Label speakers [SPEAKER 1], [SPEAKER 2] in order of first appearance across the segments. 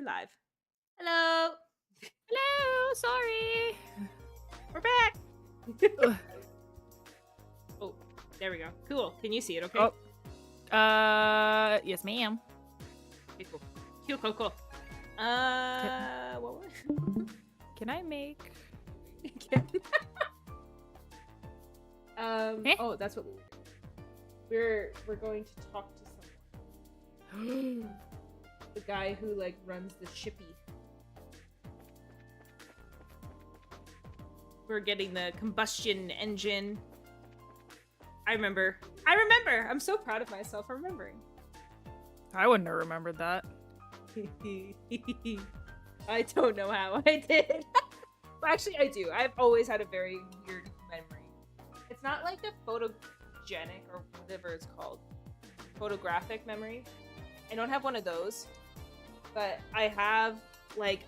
[SPEAKER 1] live. Hello.
[SPEAKER 2] Hello, sorry.
[SPEAKER 1] We're back.
[SPEAKER 2] Ugh.
[SPEAKER 1] Oh, there we go. Cool. Can you see it? Okay.
[SPEAKER 2] Oh. Yes, ma'am.
[SPEAKER 1] Okay, cool. Cool. What was?
[SPEAKER 2] Can I make?
[SPEAKER 1] Oh, that's what we're going to talk to someone. The guy who like runs the shippy. We're getting the combustion engine. I remember. I'm so proud of myself for remembering.
[SPEAKER 2] I wouldn't have remembered that.
[SPEAKER 1] I don't know how I did. Well, actually, I do. I've always had a very weird memory. It's not like a photogenic or whatever it's called. Photographic memory. I don't have one of those. But I have, like,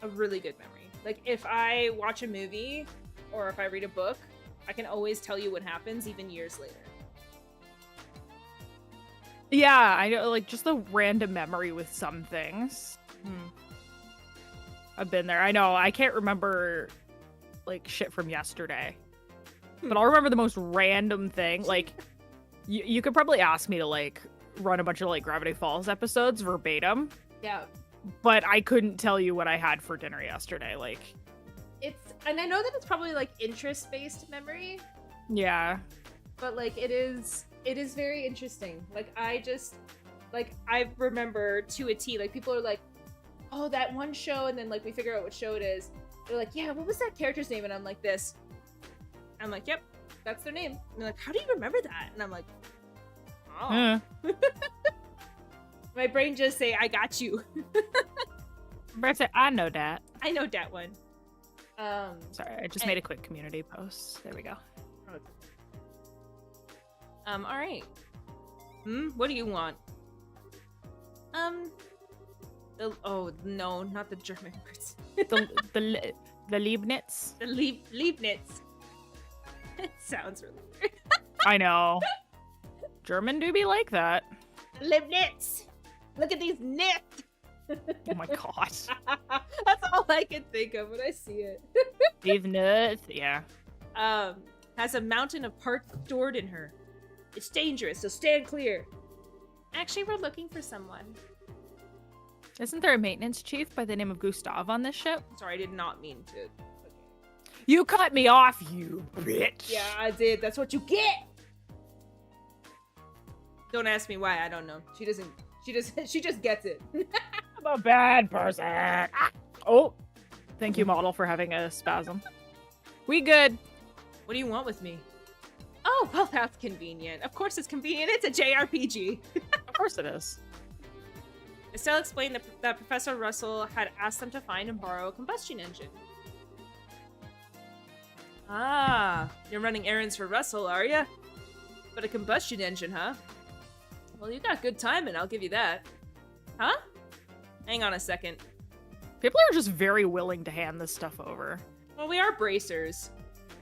[SPEAKER 1] a really good memory. Like, if I watch a movie or if I read a book, I can always tell you what happens even years later.
[SPEAKER 2] Yeah, I know, like, just the random memory with some things. I've been there. I know, I can't remember, like, shit from yesterday. But I'll remember the most random thing. Like, you could probably ask me to, like, run a bunch of, like, Gravity Falls episodes verbatim.
[SPEAKER 1] Yeah.
[SPEAKER 2] But I couldn't tell you what I had for dinner yesterday, like...
[SPEAKER 1] And I know that it's probably, like, interest-based memory.
[SPEAKER 2] Yeah.
[SPEAKER 1] But, like, it is very interesting. Like, I remember to a T, like, people are like, oh, that one show, and then, like, we figure out what show it is. They're like, yeah, what was that character's name? And I'm like, this. I'm like, yep, that's their name. And they're like, how do you remember that? And I'm like, oh. My brain just say, I got you.
[SPEAKER 2] But I know that.
[SPEAKER 1] I know that one.
[SPEAKER 2] Sorry, I just made a quick community post. There we go.
[SPEAKER 1] All right. What do you want? No, not the German words.
[SPEAKER 2] the Leibniz.
[SPEAKER 1] The Leibniz. It sounds really weird.
[SPEAKER 2] I know. German do be like that.
[SPEAKER 1] Leibniz. Look at these nits.
[SPEAKER 2] Oh my god.
[SPEAKER 1] That's all I can think of when I see it.
[SPEAKER 2] Leibniz, yeah.
[SPEAKER 1] Has a mountain of parts stored in her. It's dangerous, so stand clear. Actually, we're looking for someone.
[SPEAKER 2] Isn't there a maintenance chief by the name of Gustav on this ship?
[SPEAKER 1] Sorry, I did not mean to. Okay.
[SPEAKER 2] You cut me off, you bitch.
[SPEAKER 1] Yeah, I did. That's what you get. Don't ask me why. I don't know. She just gets it.
[SPEAKER 2] I'm a bad person. Oh, thank you, model, for having a spasm. We good.
[SPEAKER 1] What do you want with me? Oh, well, that's convenient. Of course it's convenient. It's a JRPG.
[SPEAKER 2] Of course it is.
[SPEAKER 1] Estelle explained that Professor Russel had asked them to find and borrow a combustion engine. Ah, you're running errands for Russell, are ya? But a combustion engine, huh? Well, you got good timing, I'll give you that. Huh? Hang on a second.
[SPEAKER 2] People are just very willing to hand this stuff over.
[SPEAKER 1] Well, we are bracers.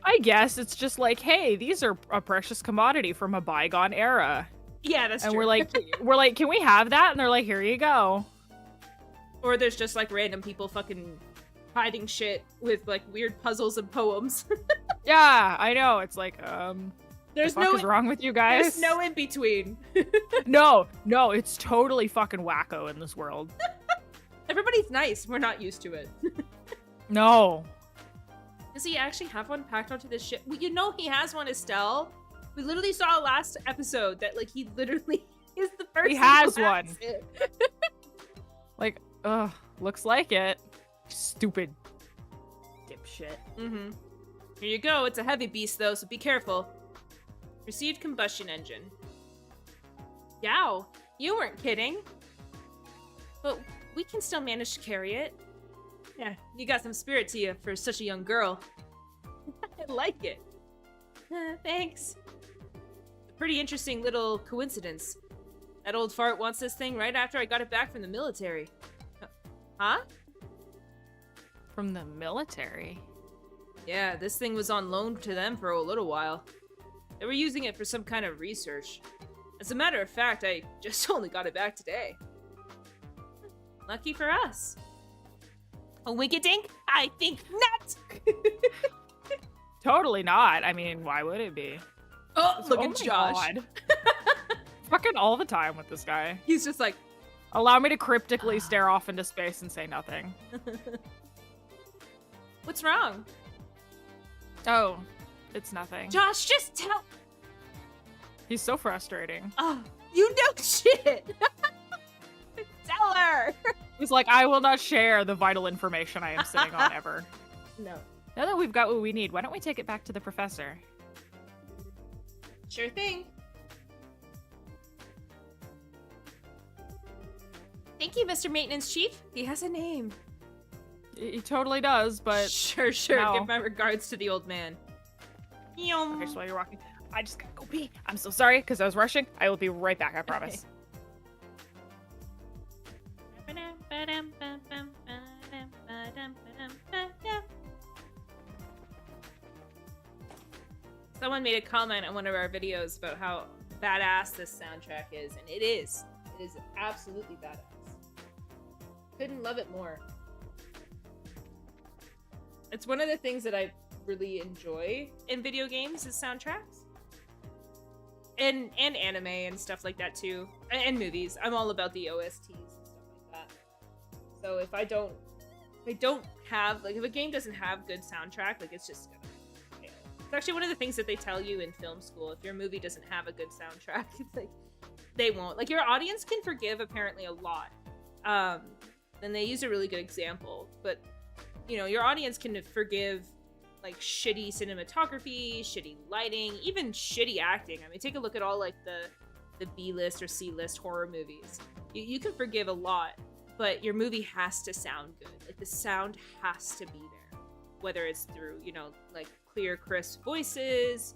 [SPEAKER 2] I guess it's just like, hey, these are a precious commodity from a bygone era.
[SPEAKER 1] Yeah, that's true.
[SPEAKER 2] And we're like, can we have that? And they're like, here you go.
[SPEAKER 1] Or there's just like random people fucking hiding shit with like weird puzzles and poems.
[SPEAKER 2] Yeah, I know. It's like,
[SPEAKER 1] there's
[SPEAKER 2] what the fuck is wrong with you guys?
[SPEAKER 1] There's no in between.
[SPEAKER 2] No, it's totally fucking wacko in this world.
[SPEAKER 1] Everybody's nice. We're not used to it.
[SPEAKER 2] No.
[SPEAKER 1] Does he actually have one packed onto this ship? Well, you know he has one, Estelle. We literally saw last episode that like he literally is the person.
[SPEAKER 2] He has one.
[SPEAKER 1] It.
[SPEAKER 2] Like, looks like it. Stupid dipshit.
[SPEAKER 1] Mm-hmm. Here you go. It's a heavy beast though, so be careful. Received combustion engine. Yow, you weren't kidding. But we can still manage to carry it. Yeah, you got some spirit to you for such a young girl. I like it. Thanks. A pretty interesting little coincidence. That old fart wants this thing right after I got it back from the military. Huh?
[SPEAKER 2] From the military?
[SPEAKER 1] Yeah, this thing was on loan to them for a little while. They were using it for some kind of research. As a matter of fact, I just only got it back today. Lucky for us. A wink-a-dink? I think not!
[SPEAKER 2] Totally not. I mean, why would it be?
[SPEAKER 1] Oh, look
[SPEAKER 2] Oh
[SPEAKER 1] at
[SPEAKER 2] my
[SPEAKER 1] Josh.
[SPEAKER 2] God. Fucking all the time with this guy.
[SPEAKER 1] He's just like...
[SPEAKER 2] Allow me to cryptically stare off into space and say nothing.
[SPEAKER 1] What's wrong?
[SPEAKER 2] Oh, it's nothing.
[SPEAKER 1] Josh, just tell...
[SPEAKER 2] He's so frustrating.
[SPEAKER 1] Oh, you know shit! Tell her!
[SPEAKER 2] He's like, I will not share the vital information I am sitting on ever.
[SPEAKER 1] No.
[SPEAKER 2] Now that we've got what we need, why don't we take it back to the professor?
[SPEAKER 1] Sure thing. Thank you, Mr. Maintenance Chief. He has a name.
[SPEAKER 2] He totally does, but...
[SPEAKER 1] Sure.
[SPEAKER 2] no.
[SPEAKER 1] Give my regards to the old man.
[SPEAKER 2] Okay, so while you're walking, I just gotta go pee. I'm so sorry, because I was rushing. I will be right back, I promise. Someone made a comment on one of our videos about how badass this soundtrack is, and it is. It is absolutely badass. Couldn't love it more. It's one of the things that I really enjoy in video games is soundtracks. And anime and stuff like that too. And movies. I'm all about the OSTs and stuff like that. So if I don't have, like, if a game doesn't have good soundtrack, like, it's just gonna fail. It's actually one of the things that they tell you in film school. If your movie doesn't have a good soundtrack, it's like, they won't. Like, your audience can forgive apparently a lot. And they use a really good example, but you know, your audience can forgive like shitty cinematography, shitty lighting, even shitty acting. I mean, take a look at all like the B-list or C-list horror movies. You can forgive a lot, but your movie has to sound good. Like, the sound has to be there, whether it's through, you know, like clear, crisp voices,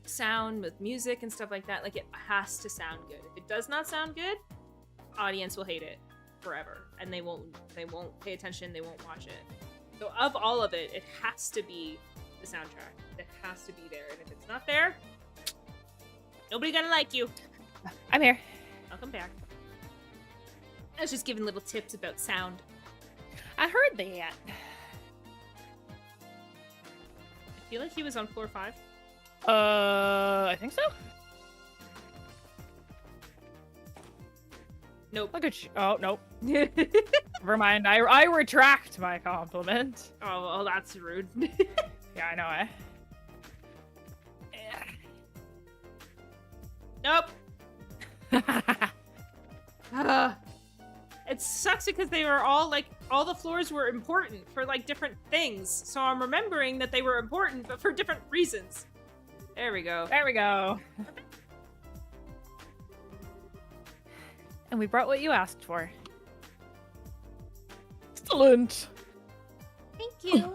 [SPEAKER 2] sound with music and stuff like that. Like, it has to sound good. If it does not sound good, audience will hate it forever, and they won't pay attention, they won't watch it. So of all of it, it has to be the soundtrack. It has to be there, and if it's not there, nobody gonna like you. I'm here.
[SPEAKER 1] Welcome back. I was just giving little tips about sound.
[SPEAKER 2] I heard that.
[SPEAKER 1] I feel like he was on floor 5.
[SPEAKER 2] I think so.
[SPEAKER 1] Nope.
[SPEAKER 2] Look at you. Oh, nope. Never mind. I retract my compliment.
[SPEAKER 1] Oh, well, that's rude.
[SPEAKER 2] Yeah, I know, eh?
[SPEAKER 1] Nope. It sucks because they were all, like, all the floors were important for, like, different things. So I'm remembering that they were important, but for different reasons. There we go.
[SPEAKER 2] There we go. And we brought what you asked for. Excellent.
[SPEAKER 1] Thank you.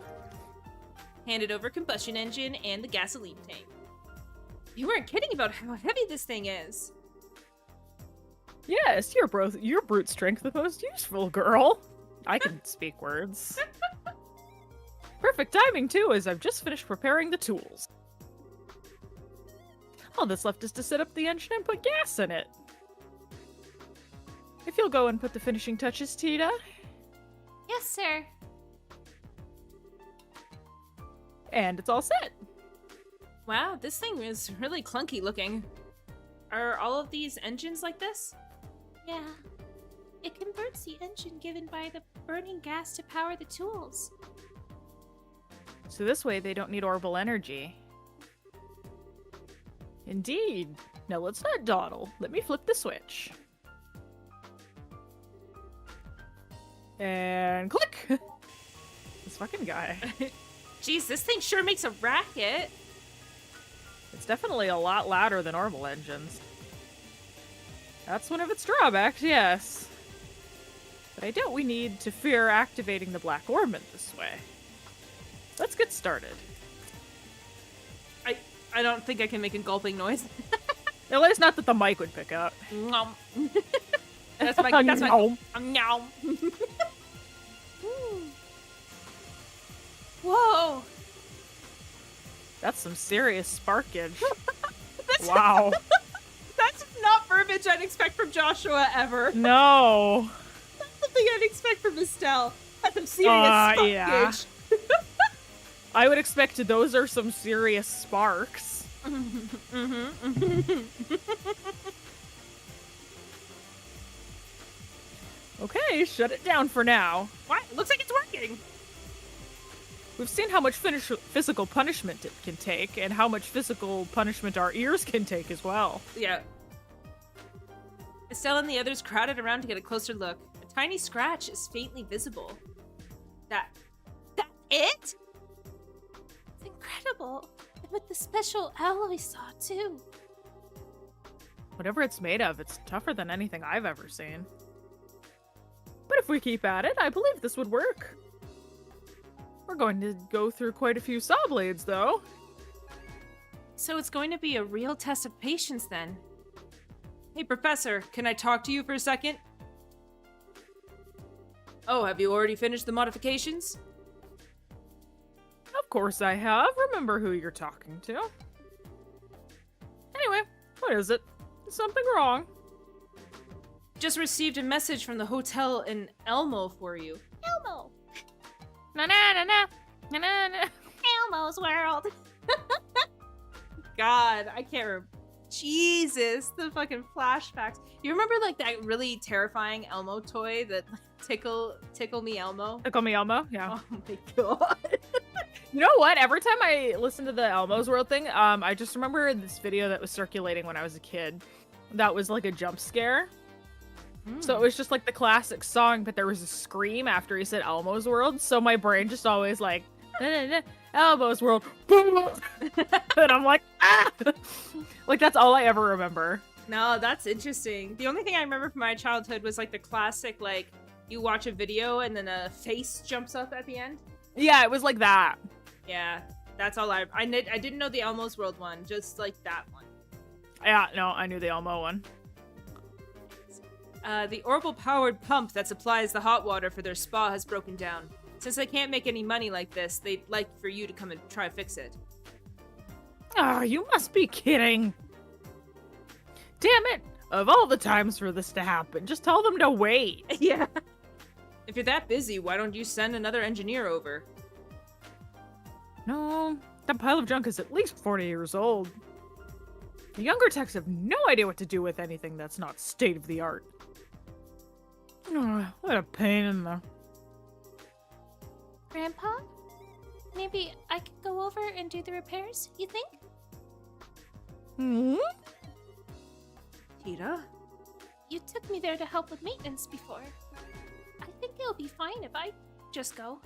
[SPEAKER 1] Handed over combustion engine and the gasoline tank. You weren't kidding about how heavy this thing is.
[SPEAKER 2] Yes, your brute strength the most useful, girl. I can speak words. Perfect timing, too, as I've just finished preparing the tools. All that's left is to set up the engine and put gas in it. If you'll go and put the finishing touches, Tita.
[SPEAKER 1] Yes, sir.
[SPEAKER 2] And it's all set.
[SPEAKER 1] Wow, this thing is really clunky looking. Are all of these engines like this? Yeah. It converts the engine given by the burning gas to power the tools.
[SPEAKER 2] So this way they don't need orbital energy. Indeed. Now let's not dawdle. Let me flip the switch. And click! This fucking guy.
[SPEAKER 1] Jeez, this thing sure makes a racket.
[SPEAKER 2] It's definitely a lot louder than orbital engines. That's one of its drawbacks, yes. But I doubt we need to fear activating the Black Orbment this way. Let's get started.
[SPEAKER 1] I don't think I can make a gulping noise.
[SPEAKER 2] At least not that the mic would pick up.
[SPEAKER 1] Nom. That's my
[SPEAKER 2] Nom.
[SPEAKER 1] Nom. Whoa.
[SPEAKER 2] That's some serious sparkage. Wow.
[SPEAKER 1] That's not verbiage garbage I'd expect from Joshua ever.
[SPEAKER 2] No.
[SPEAKER 1] That's something I'd expect from Estelle. That's some serious fuck
[SPEAKER 2] yeah.
[SPEAKER 1] gauge.
[SPEAKER 2] I would expect those are some serious sparks. Okay, shut it down for now.
[SPEAKER 1] What? Looks like it's working.
[SPEAKER 2] We've seen how much physical punishment it can take, and how much physical punishment our ears can take as well.
[SPEAKER 1] Yeah. Estelle and the others crowded around to get a closer look. A tiny scratch is faintly visible. That's it?
[SPEAKER 3] It's incredible. And with the special alloy saw, too.
[SPEAKER 2] Whatever it's made of, it's tougher than anything I've ever seen. But if we keep at it, I believe this would work. We're going to go through quite a few saw blades, though.
[SPEAKER 1] So it's going to be a real test of patience, then. Hey, Professor, can I talk to you for a second? Oh, have you already finished the modifications?
[SPEAKER 2] Of course I have. Remember who you're talking to. Anyway, what is it? Is something wrong?
[SPEAKER 1] Just received a message from the hotel in Elmo for you.
[SPEAKER 3] Elmo.
[SPEAKER 2] Na-na-na-na. Na-na-na.
[SPEAKER 3] Elmo's World.
[SPEAKER 1] God, I can't remember. Jesus, the fucking flashbacks. You remember like that really terrifying Elmo toy that tickle me Elmo?
[SPEAKER 2] Tickle me Elmo? Yeah.
[SPEAKER 1] Oh my god.
[SPEAKER 2] You know what? Every time I listen to the Elmo's World thing, I just remember this video that was circulating when I was a kid. That was like a jump scare. So it was just like the classic song, but there was a scream after he said Elmo's World. So my brain just always like, Elmo's World. And I'm like, ah! Like that's all I ever remember.
[SPEAKER 1] No, that's interesting. The only thing I remember from my childhood was like the classic, like you watch a video and then a face jumps up at the end.
[SPEAKER 2] Yeah, it was like that.
[SPEAKER 1] Yeah, that's all I didn't know the Elmo's World one, just like that one.
[SPEAKER 2] Yeah, no, I knew the Elmo one.
[SPEAKER 1] The Orbital-powered pump that supplies the hot water for their spa has broken down. Since they can't make any money like this, they'd like for you to come and try to fix it.
[SPEAKER 2] Oh, you must be kidding. Damn it! Of all the times for this to happen, just tell them to wait.
[SPEAKER 1] Yeah. If you're that busy, why don't you send another engineer over?
[SPEAKER 2] No, that pile of junk is at least 40 years old. The younger techs have no idea what to do with anything that's not state-of-the-art. Oh, what a pain in the...
[SPEAKER 3] Grandpa? Maybe I could go over and do the repairs, you think?
[SPEAKER 2] Hmm?
[SPEAKER 1] Tita?
[SPEAKER 3] You took me there to help with maintenance before. I think it'll be fine if I just go.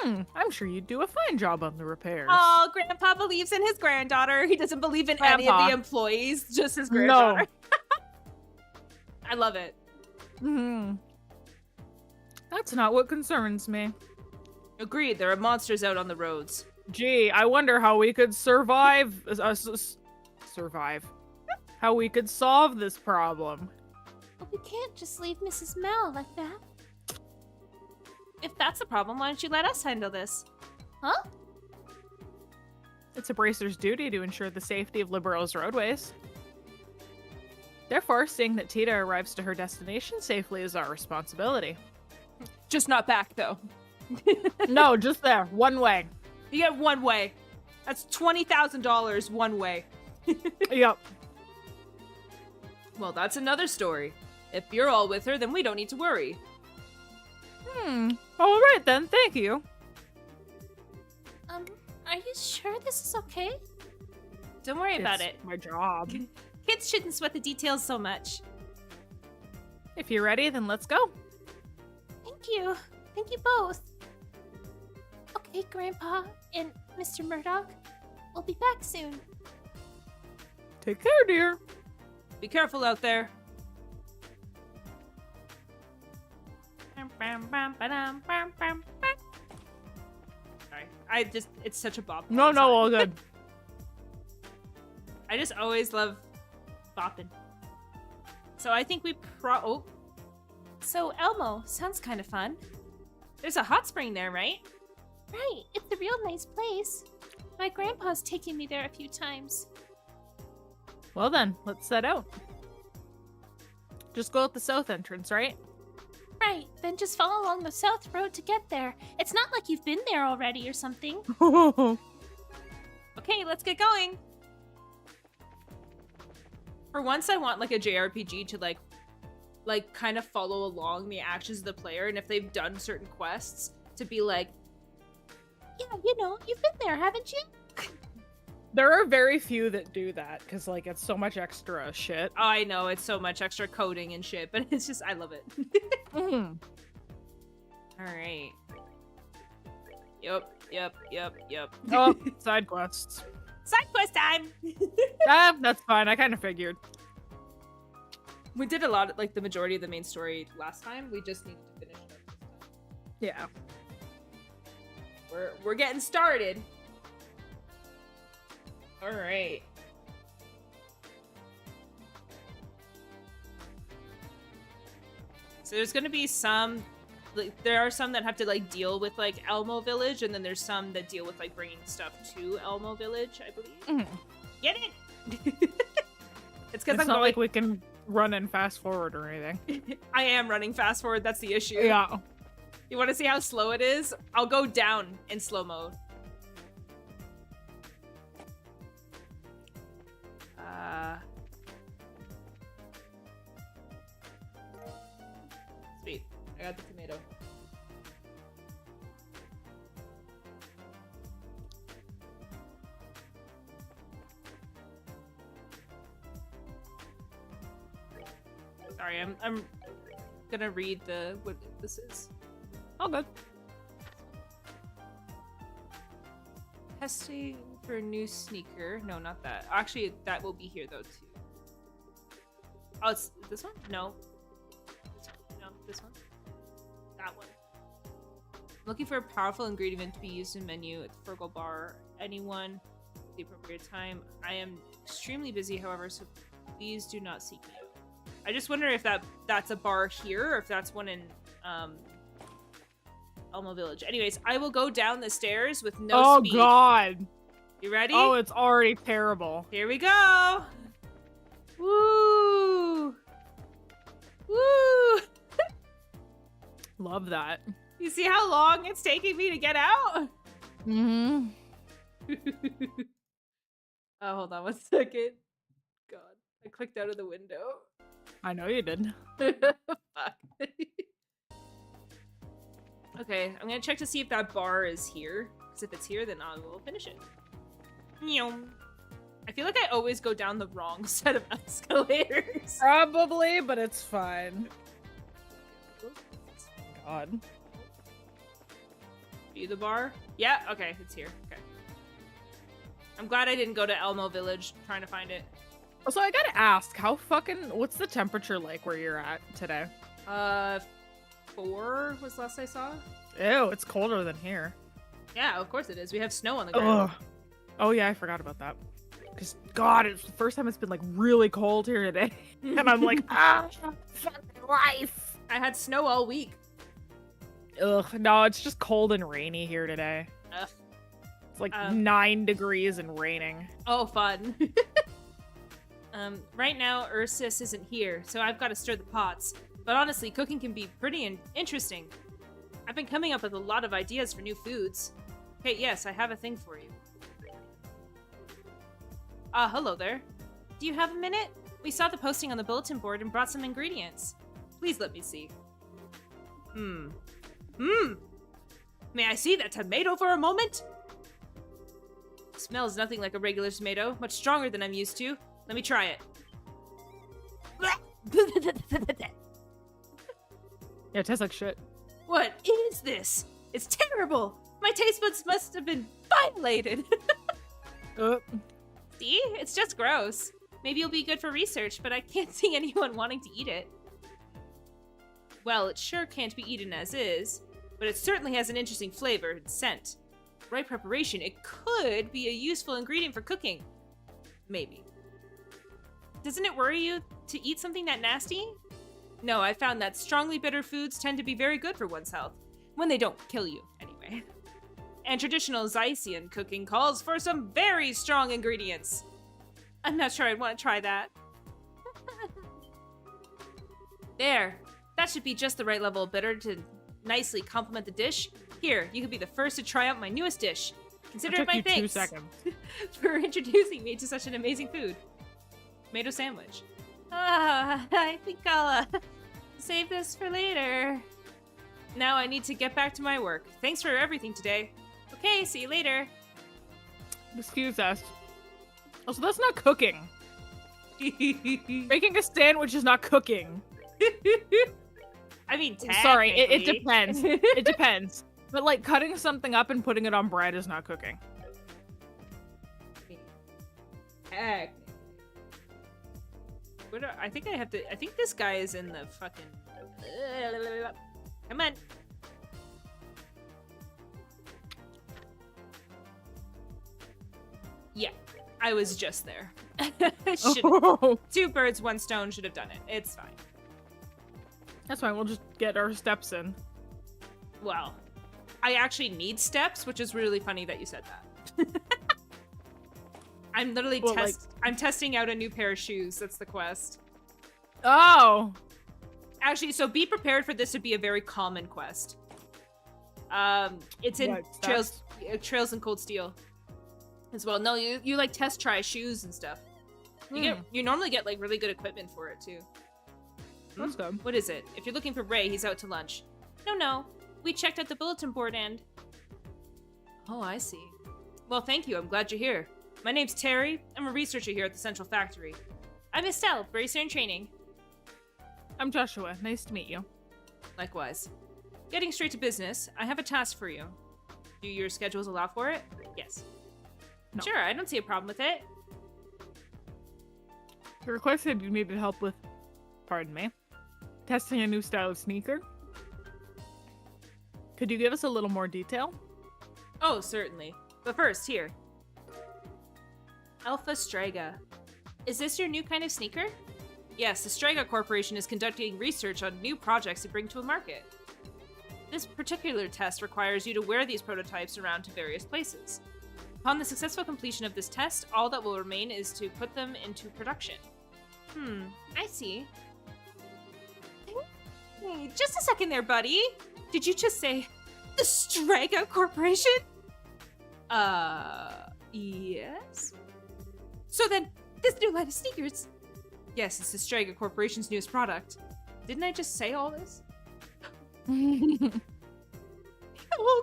[SPEAKER 2] I'm sure you'd do a fine job on the repairs.
[SPEAKER 1] Oh, Grandpa believes in his granddaughter. He doesn't believe in any of
[SPEAKER 2] Grandpa.
[SPEAKER 1] the employees, just his granddaughter. I love it.
[SPEAKER 2] That's not what concerns me.
[SPEAKER 1] Agreed, there are monsters out on the roads.
[SPEAKER 2] Gee, I wonder how we could survive... survive. How we could solve this problem.
[SPEAKER 3] But we can't just leave Mrs. Mel like that.
[SPEAKER 1] If that's the problem, why don't you let us handle this?
[SPEAKER 3] Huh?
[SPEAKER 2] It's a bracer's duty to ensure the safety of Libero's roadways. Therefore, seeing that Tita arrives to her destination safely is our responsibility.
[SPEAKER 1] Just not back, though.
[SPEAKER 2] No, just there. One way.
[SPEAKER 1] You get one way. That's $20,000 one way.
[SPEAKER 2] Yep.
[SPEAKER 1] Well, that's another story. If you're all with her, then we don't need to worry.
[SPEAKER 2] All right then, thank you.
[SPEAKER 3] Are you sure this is okay?
[SPEAKER 1] Don't worry about it.
[SPEAKER 2] My job.
[SPEAKER 1] Kids shouldn't sweat the details so much.
[SPEAKER 2] If you're ready, then let's go.
[SPEAKER 3] Thank you. Thank you both. Okay, Grandpa and Mr. Murdoch. We'll be back soon.
[SPEAKER 2] Take care, dear.
[SPEAKER 1] Be careful out there. Sorry. It's such a bop.
[SPEAKER 2] No, all good.
[SPEAKER 1] I just always love bopping. So I think we So Elmo, sounds kind of fun. There's a hot spring there, right?
[SPEAKER 3] Right, it's a real nice place. My grandpa's taken me there a few times.
[SPEAKER 2] Well then, let's set out. Just go out the south entrance, right?
[SPEAKER 3] Right, then just follow along the south road to get there. It's not like you've been there already or something.
[SPEAKER 1] Okay, let's get going. For once, I want like a JRPG to like kind of follow along the actions of the player, and if they've done certain quests, to be like,
[SPEAKER 3] Yeah, you know, you've been there, haven't you?
[SPEAKER 2] There are very few that do that, because, like, it's so much extra shit.
[SPEAKER 1] oh, I know it's so much extra coding and shit, but it's just I love it.
[SPEAKER 2] Mm.
[SPEAKER 1] All right. Yep.
[SPEAKER 2] Oh, side quests.
[SPEAKER 1] Side quest time.
[SPEAKER 2] That's fine. I kind of figured.
[SPEAKER 1] We did a lot, like the majority of the main story last time. We just needed to finish it up this time.
[SPEAKER 2] Yeah.
[SPEAKER 1] We're getting started. All right. So there's gonna be some, like, there are some that have to like deal with like Elmo Village, and then there's some that deal with like bringing stuff to Elmo Village, I believe. Get it? It's because
[SPEAKER 2] It's not like we can run and fast forward or anything.
[SPEAKER 1] I am running fast forward. That's the issue.
[SPEAKER 2] Yeah.
[SPEAKER 1] You want to see how slow it is? I'll go down in slow mode. Sweet. I got the tomato. Sorry, I'm gonna read what this is.
[SPEAKER 2] All good.
[SPEAKER 1] Testing for a new sneaker. No, not that. Actually, that will be here though too. Oh, it's this one? No. No, this one. That one. Looking for a powerful ingredient to be used in menu at the Frugal Bar. Anyone at the appropriate time. I am extremely busy, however, so please do not seek me out. I just wonder if that's a bar here or if that's one in Elmo Village. Anyways, I will go down the stairs with no speed.
[SPEAKER 2] Oh god.
[SPEAKER 1] You ready?
[SPEAKER 2] Oh, it's already terrible.
[SPEAKER 1] Here we go. Woo! Woo!
[SPEAKER 2] Love that.
[SPEAKER 1] You see how long it's taking me to get out?
[SPEAKER 2] Mm-hmm.
[SPEAKER 1] Oh, hold on one second. God, I clicked out of the window.
[SPEAKER 2] I know you did.
[SPEAKER 1] Fuck. Okay, I'm gonna check to see if that bar is here. Because if it's here, then I will finish it. Nyom. I feel like I always go down the wrong set of escalators.
[SPEAKER 2] Probably, but it's fine. God.
[SPEAKER 1] View the bar? Yeah, okay, it's here. Okay. I'm glad I didn't go to Elmo Village trying to find it.
[SPEAKER 2] Also, I gotta ask, what's the temperature like where you're at today?
[SPEAKER 1] 4 was last I saw.
[SPEAKER 2] Ew, it's colder than here.
[SPEAKER 1] Yeah, of course it is. We have snow on the ground.
[SPEAKER 2] Ugh. Oh yeah, I forgot about that. Because, God, it's the first time it's been, like, really cold here today. And I'm like, fucking life!
[SPEAKER 1] I had snow all week.
[SPEAKER 2] Ugh, no, it's just cold and rainy here today.
[SPEAKER 1] Ugh.
[SPEAKER 2] It's like 9 degrees and raining.
[SPEAKER 1] Oh, fun. Right now, Ursus isn't here, so I've got to stir the pots. But honestly, cooking can be pretty interesting. I've been coming up with a lot of ideas for new foods. Hey, yes, I have a thing for you. Hello there. Do you have a minute? We saw the posting on the bulletin board and brought some ingredients. Please let me see. May I see that tomato for a moment? Smells nothing like a regular tomato, much stronger than I'm used to. Let me try it.
[SPEAKER 2] Yeah, it tastes like shit.
[SPEAKER 1] What is this? It's terrible! My taste buds must have been violated! See? It's just gross. Maybe it'll be good for research, but I can't see anyone wanting to eat it. Well, it sure can't be eaten as is, but it certainly has an interesting flavor and scent. Right preparation, it could be a useful ingredient for cooking. Maybe. Doesn't it worry you to eat something that nasty? No, I found that strongly bitter foods tend to be very good for one's health. When they don't kill you, anyway. And traditional Zaisian cooking calls for some very strong ingredients. I'm not sure I'd want to try that. There. That should be just the right level of bitter to nicely complement the dish. Here, you could be the first to try out my newest dish. Consider it my
[SPEAKER 2] you 2
[SPEAKER 1] thanks
[SPEAKER 2] seconds.
[SPEAKER 1] for introducing me to such an amazing food. Tomato sandwich. I think I'll save this for later. Now I need to get back to my work. Thanks for everything today. Okay, see you later.
[SPEAKER 2] Excuse us. Also, that's not cooking. Making a sandwich is not cooking.
[SPEAKER 1] I mean,
[SPEAKER 2] Sorry, it
[SPEAKER 1] technically.
[SPEAKER 2] depends. It depends. But like cutting something up and putting it on bread is not cooking.
[SPEAKER 1] Heck. I think I have to. I think this guy is in the fucking. Come on. Yeah, I was just there.
[SPEAKER 2] Oh,
[SPEAKER 1] 2 birds, 1 stone should have done it. It's fine.
[SPEAKER 2] that's fine. We'll just get our steps in.
[SPEAKER 1] Well, I actually need steps, which is really funny that you said that. I'm literally
[SPEAKER 2] Well,
[SPEAKER 1] I'm testing out a new pair of shoes. That's the quest.
[SPEAKER 2] Oh.
[SPEAKER 1] Actually, so be prepared for this to be a very common quest. It's in
[SPEAKER 2] What,
[SPEAKER 1] Trails and Cold Steel as well. No, you like test try shoes and stuff. You normally get like really good equipment for it too.
[SPEAKER 2] That's good.
[SPEAKER 1] What is it? If you're looking for Ray, he's out to lunch. No. We checked out the bulletin board and... Oh, I see. Well, thank you. I'm glad you're here. My name's Terry. I'm a researcher here at the Central Factory. I'm Estelle, bracer in training.
[SPEAKER 2] I'm Joshua. Nice to meet you.
[SPEAKER 1] Likewise. Getting straight to business, I have a task for you. Do your schedules allow for it? Yes.
[SPEAKER 2] No.
[SPEAKER 1] Sure, I don't see a problem with it.
[SPEAKER 2] You requested you needed help with, pardon me, testing a new style of sneaker. Could you give us a little more detail?
[SPEAKER 1] Oh, certainly. But first, here. Alpha Strega. Is this your new kind of sneaker? Yes, the Strega Corporation is conducting research on new projects to bring to a market. This particular test requires you to wear these prototypes around to various places. Upon the successful completion of this test, all that will remain is to put them into production. I see. Hey, just a second there, buddy. Did you just say the Strega Corporation? Yes? So then, this new line of sneakers... Yes, it's the Strega Corporation's newest product. Didn't I just say all this? Oh,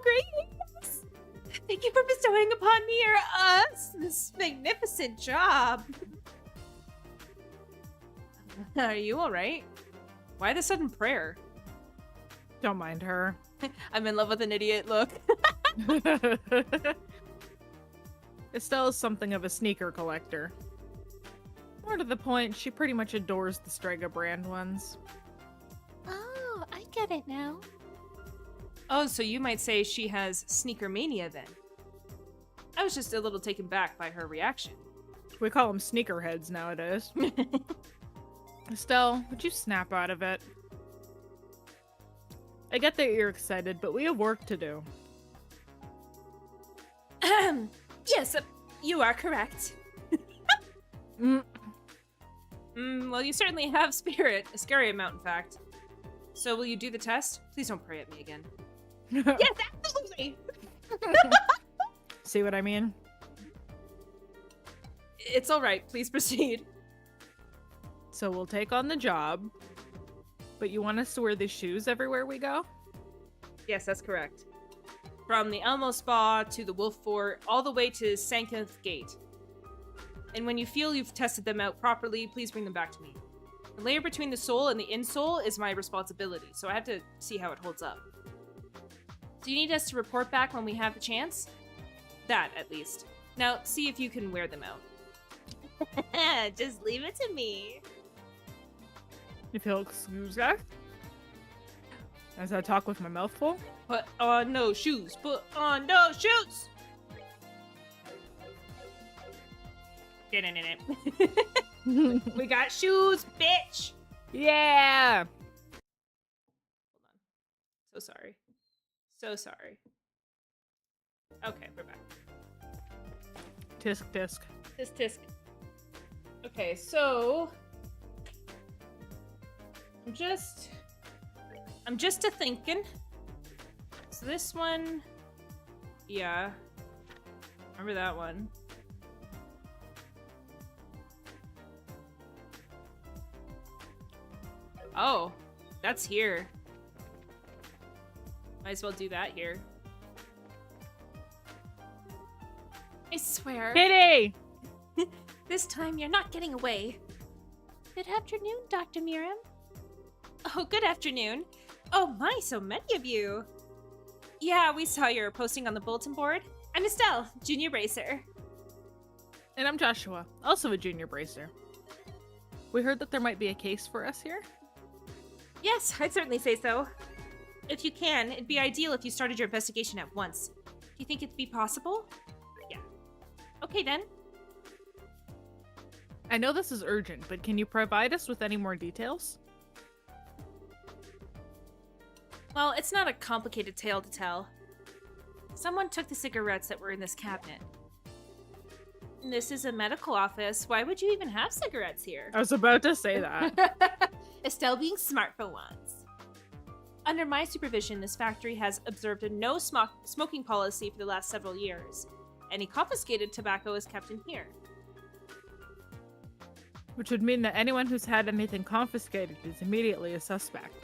[SPEAKER 1] great! Yes. Thank you for bestowing upon me or us this magnificent job. Are you alright? Why the sudden prayer?
[SPEAKER 2] Don't mind her.
[SPEAKER 1] I'm in love with an idiot look.
[SPEAKER 2] Estelle is something of a sneaker collector. More to the point, she pretty much adores the Strega brand ones.
[SPEAKER 3] Oh, I get it now.
[SPEAKER 1] Oh, so you might say she has sneaker mania then. I was just a little taken back by her reaction.
[SPEAKER 2] We call them sneakerheads nowadays. Estelle, would you snap out of it? I get that you're excited, but we have work to do.
[SPEAKER 1] Yes, you are correct. Well, you certainly have spirit. A scary amount, in fact. So will you do the test? Please don't pray at me again. Yes, absolutely!
[SPEAKER 2] See what I mean?
[SPEAKER 1] It's alright, please proceed.
[SPEAKER 2] So we'll take on the job, but you want us to wear these shoes everywhere we go?
[SPEAKER 1] Yes, that's correct. From the Elmo Spa to the Wolf Fort, all the way to Sankinth Gate. And when you feel you've tested them out properly, please bring them back to me. The layer between the sole and the insole is my responsibility, so I have to see how it holds up. Do you need us to report back when we have the chance? That, at least. Now, see if you can wear them out. Just leave it to me.
[SPEAKER 2] If you'll excuse us. As I talk with my mouth full.
[SPEAKER 1] Put on no shoes. Put on no shoes. We got shoes, bitch.
[SPEAKER 2] Yeah!
[SPEAKER 1] Hold on. So sorry. So sorry. Okay, we're back.
[SPEAKER 2] Tisk tisk.
[SPEAKER 1] Tisk tisk. Okay, so I'm just a thinking. So this one, yeah, remember that one. Oh, that's here. Might as well do that here.
[SPEAKER 3] I swear.
[SPEAKER 2] Kitty!
[SPEAKER 3] This time you're not getting away. Good afternoon, Dr. Miriam.
[SPEAKER 1] Oh, good afternoon. Oh my, so many of you. Yeah, we saw your posting on the bulletin board. I'm Estelle, junior bracer.
[SPEAKER 2] And I'm Joshua, also a junior bracer. We heard that there might be a case for us here.
[SPEAKER 1] Yes, I'd certainly say so. If you can, it'd be ideal if you started your investigation at once. Do you think it'd be possible? Yeah. Okay then.
[SPEAKER 2] I know this is urgent, but can you provide us with any more details?
[SPEAKER 1] Well, it's not a complicated tale to tell. Someone took the cigarettes that were in this cabinet. This is a medical office. Why would you even have cigarettes here?
[SPEAKER 2] I was about to say that.
[SPEAKER 1] Estelle being smart for once. Under my supervision, this factory has observed a no smoking policy for the last several years. Any confiscated tobacco is kept in here.
[SPEAKER 2] Which would mean that anyone who's had anything confiscated is immediately a suspect.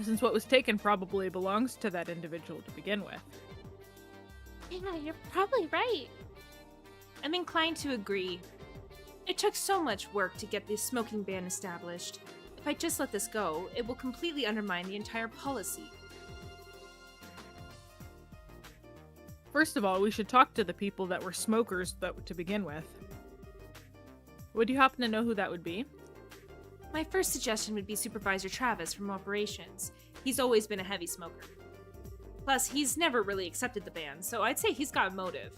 [SPEAKER 2] Since what was taken probably belongs to that individual to begin with.
[SPEAKER 3] Yeah, you're probably right.
[SPEAKER 1] I'm inclined to agree. It took so much work to get the smoking ban established. If I just let this go, it will completely undermine the entire policy.
[SPEAKER 2] First of all, we should talk to the people that were smokers to begin with. Would you happen to know who that would be?
[SPEAKER 1] My first suggestion would be Supervisor Travis from Operations. He's always been a heavy smoker. Plus, he's never really accepted the ban, so I'd say he's got a motive.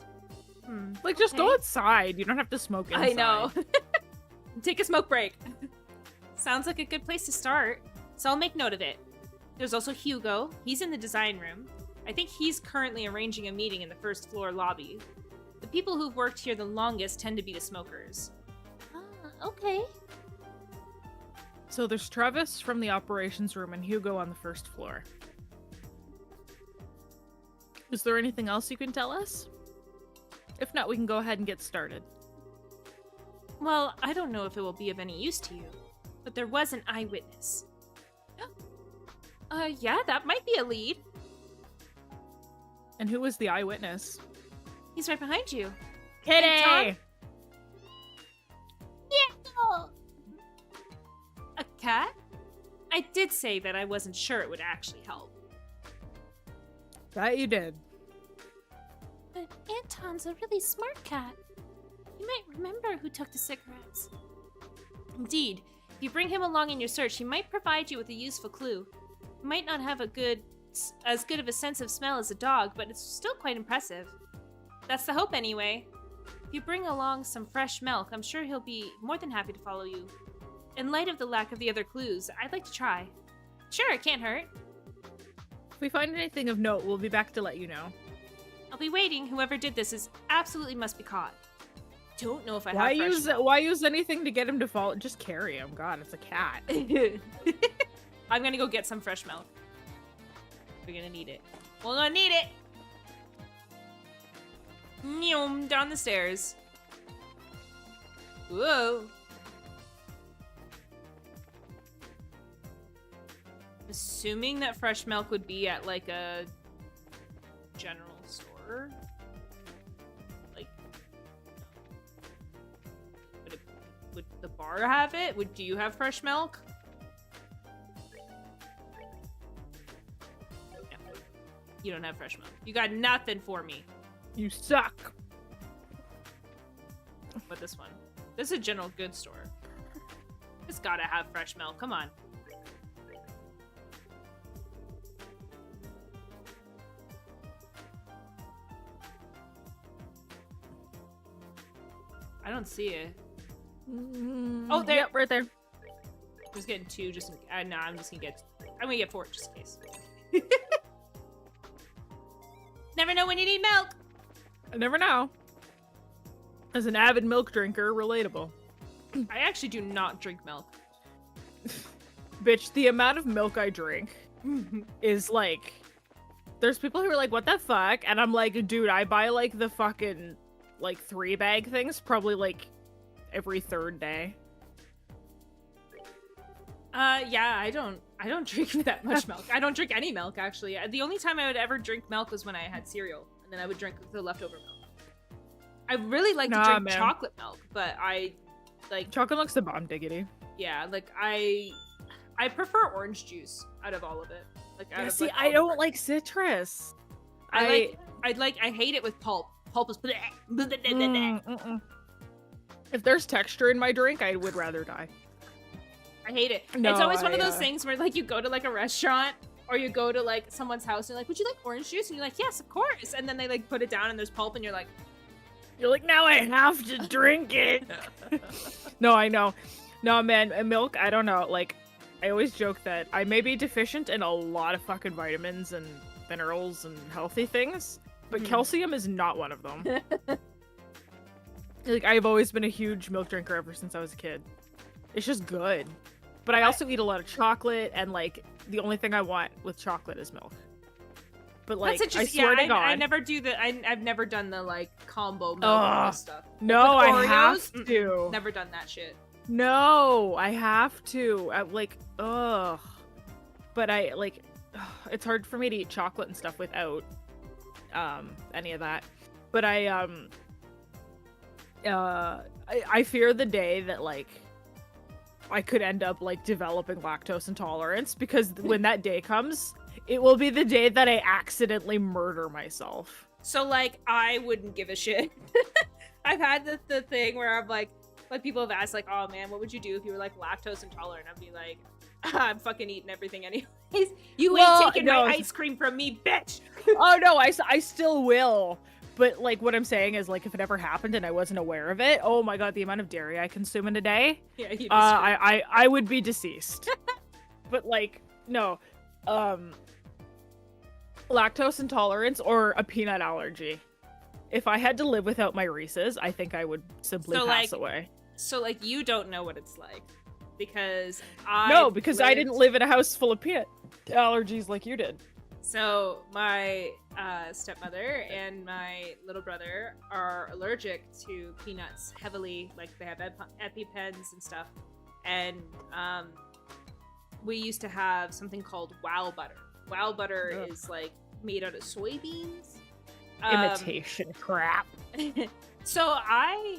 [SPEAKER 2] Like, just go outside. You don't have to smoke inside.
[SPEAKER 1] I know. Take a smoke break. Sounds like a good place to start, so I'll make note of it. There's also Hugo. He's in the design room. I think he's currently arranging a meeting in the first floor lobby. The people who've worked here the longest tend to be the smokers.
[SPEAKER 3] Ah, okay.
[SPEAKER 2] So there's Travis from the operations room and Hugo on the first floor. Is there anything else you can tell us? If not, we can go ahead and get started.
[SPEAKER 1] Well, I don't know if it will be of any use to you, but there was an eyewitness. Yeah, that might be a lead.
[SPEAKER 2] And who was the eyewitness?
[SPEAKER 1] He's right behind you.
[SPEAKER 2] Kitty!
[SPEAKER 1] Tom?
[SPEAKER 3] Oh,
[SPEAKER 1] A cat? I did say that I wasn't sure it would actually help.
[SPEAKER 2] That you did.
[SPEAKER 3] but Anton's a really smart cat. You might remember who took the cigarettes.
[SPEAKER 1] Indeed, if you bring him along in your search, he might provide you with a useful clue. He might not have as good of a sense of smell as a dog, but it's still quite impressive. That's the hope anyway. If you bring along some fresh milk, I'm sure he'll be more than happy to follow you. In light of the lack of the other clues, I'd like to try. Sure, it can't hurt.
[SPEAKER 2] If we find anything of note, we'll be back to let you know.
[SPEAKER 1] I'll be waiting. Whoever did this absolutely must be caught. Don't know if I
[SPEAKER 2] Why
[SPEAKER 1] have fresh
[SPEAKER 2] use
[SPEAKER 1] milk.
[SPEAKER 2] why use anything to get him to follow? Just carry him. God, it's a cat.
[SPEAKER 1] I'm gonna go get some fresh milk. We're gonna need it. We're gonna need it! Nyum, down the stairs. Whoa. Assuming that fresh milk would be at like a general store. Like, would the bar have it? Do you have fresh milk? No. You don't have fresh milk. You got nothing for me.
[SPEAKER 2] You suck.
[SPEAKER 1] But this one. This is a general goods store. It's gotta have fresh milk. Come on. I don't see it. Oh, there.
[SPEAKER 2] Yep, right there.
[SPEAKER 1] I'm just getting two just in, no, I'm gonna get four just in case. Never know when you need milk.
[SPEAKER 2] I never know. As an avid milk drinker, relatable.
[SPEAKER 1] I actually do not drink milk.
[SPEAKER 2] Bitch, the amount of milk I drink is like... There's people who are like, what the fuck? And I'm like, dude, I buy like the fucking like 3-bag things probably like every 3rd day.
[SPEAKER 1] Yeah, I don't drink that much milk. I don't drink any milk, actually. The only time I would ever drink milk was when I had cereal, and then I would drink the leftover milk. I really like to drink chocolate milk, but I like
[SPEAKER 2] chocolate milk's the bomb diggity.
[SPEAKER 1] Yeah, like I prefer orange juice out of all of it. Like,
[SPEAKER 2] yeah, see, I don't like citrus.
[SPEAKER 1] I hate it with pulp. Pulp is
[SPEAKER 2] If there's texture in my drink, I would rather die.
[SPEAKER 1] I hate it.
[SPEAKER 2] No,
[SPEAKER 1] it's always one of those things where like you go to like a restaurant or you go to like someone's house and you're like, would you like orange juice? And you're like, yes, of course. And then they like put it down and there's pulp and you're like,
[SPEAKER 2] now I have to drink it. No, I know. No, man, milk, I don't know. Like, I always joke that I may be deficient in a lot of fucking vitamins and minerals and healthy things, but calcium is not one of them. Like, I've always been a huge milk drinker ever since I was a kid. It's just good. But I also eat a lot of chocolate, and like the only thing I want with chocolate is milk. But like, I swear to God,
[SPEAKER 1] I never do the. I've never done the like combo milk stuff.
[SPEAKER 2] No,
[SPEAKER 1] with
[SPEAKER 2] I
[SPEAKER 1] Oreos,
[SPEAKER 2] have to.
[SPEAKER 1] Never done that shit.
[SPEAKER 2] No, I have to. Like, ugh. But I like, it's hard for me to eat chocolate and stuff without any of that. But I fear the day that like I could end up like developing lactose intolerance, because when that day comes, it will be the day that I accidentally murder myself.
[SPEAKER 1] So like, I wouldn't give a shit. I've had the thing where I'm like people have asked like, oh man, what would you do if you were like lactose intolerant? I'd be like, I'm fucking eating everything anyways. You ain't taking my ice cream from me, bitch.
[SPEAKER 2] Oh no, I still will. But like, what I'm saying is like, if it ever happened and I wasn't aware of it, oh my God, the amount of dairy I consume in a day,
[SPEAKER 1] yeah,
[SPEAKER 2] I would be deceased. But like, no, lactose intolerance or a peanut allergy. If I had to live without my Reese's, I think I would simply pass away.
[SPEAKER 1] So like, you don't know what it's like, because
[SPEAKER 2] I didn't live in a house full of peanut allergies like you did.
[SPEAKER 1] So my stepmother and my little brother are allergic to peanuts heavily. Like, they have EpiPens and stuff. And we used to have something called Wow Butter. Wow Butter is like made out of soybeans.
[SPEAKER 2] Imitation crap.
[SPEAKER 1] So I've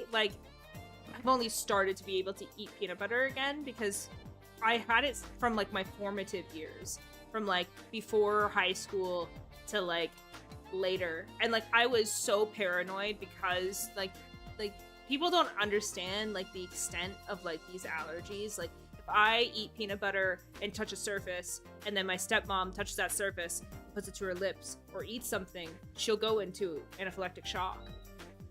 [SPEAKER 1] only started to be able to eat peanut butter again because I had it from like my formative years. From like before high school to like later, and like I was so paranoid because like people don't understand like the extent of like these allergies. Like, if I eat peanut butter and touch a surface, and then my stepmom touches that surface, puts it to her lips, or eats something, she'll go into anaphylactic shock.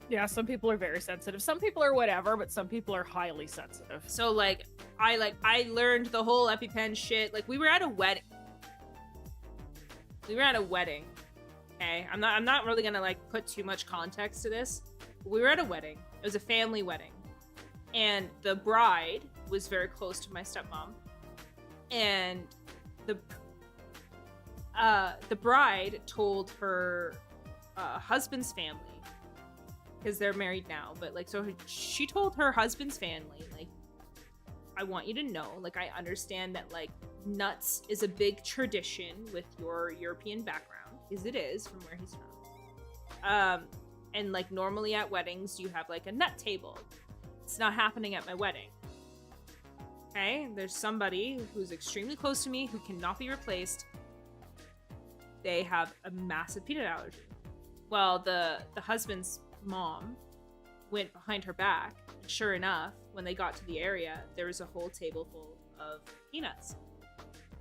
[SPEAKER 2] Yeah, some people are very sensitive. Some people are whatever, but some people are highly sensitive.
[SPEAKER 1] So like I learned the whole EpiPen shit. Like, we were at a wedding. Okay, I'm not really gonna like put too much context to this. We were at a wedding. It was a family wedding, and the bride was very close to my stepmom, and the bride told her husband's family, because they're married now, but like, so she told her husband's family, like, I want you to know, like, I understand that like nuts is a big tradition with your European background, because it is from where he's from. And like, normally at weddings you have like a nut table. It's not happening at my wedding. Okay, there's somebody who's extremely close to me who cannot be replaced. They have a massive peanut allergy. Well, the husband's mom went behind her back, and sure enough, when they got to the area, there was a whole table full of peanuts.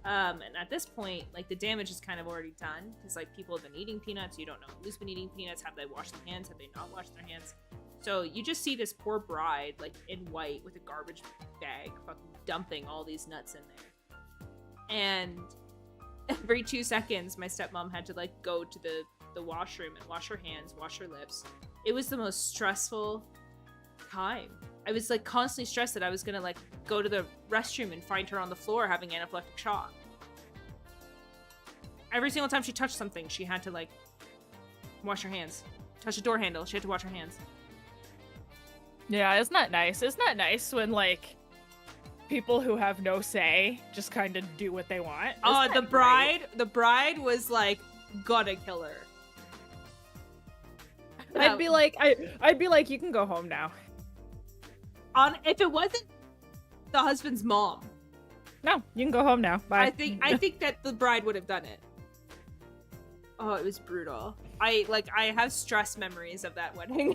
[SPEAKER 1] And at this point, like, the damage is kind of already done, because like, people have been eating peanuts. You don't know who's been eating peanuts. Have they washed their hands? Have they not washed their hands? So you just see this poor bride, like, in white with a garbage bag, fucking dumping all these nuts in there. And every 2 seconds, my stepmom had to like go to the washroom and wash her hands, wash her lips. It was the most stressful time. I was like constantly stressed that I was gonna like go to the restroom and find her on the floor having anaphylactic shock. Every single time she touched something, she had to like wash her hands. Touch a door handle, she had to wash her hands.
[SPEAKER 2] Yeah, it's not nice. It's not nice when like people who have no say just kind of do what they want.
[SPEAKER 1] Oh, the bride was like gonna kill her.
[SPEAKER 2] I'd be like, you can go home now.
[SPEAKER 1] If it wasn't the husband's mom,
[SPEAKER 2] No, you can go home now. Bye.
[SPEAKER 1] I think that the bride would have done it. Oh, it was brutal. I have stress memories of that wedding.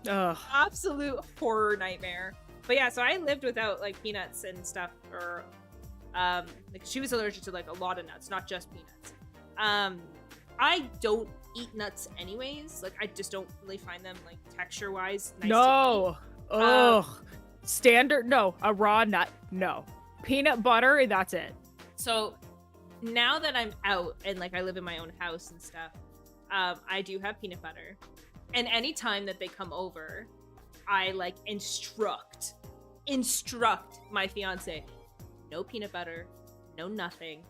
[SPEAKER 2] Ugh.
[SPEAKER 1] Absolute horror nightmare. But yeah, so I lived without like peanuts and stuff, or like she was allergic to like a lot of nuts, not just peanuts. I don't eat nuts anyways. Like I just don't really find them like texture wise nice
[SPEAKER 2] No.
[SPEAKER 1] to eat.
[SPEAKER 2] Ugh. Standard. No. A raw nut. No. Peanut butter. That's it.
[SPEAKER 1] So now that I'm out and like I live in my own house and stuff, I do have peanut butter. And anytime that they come over, I like instruct my fiance, no peanut butter, no nothing.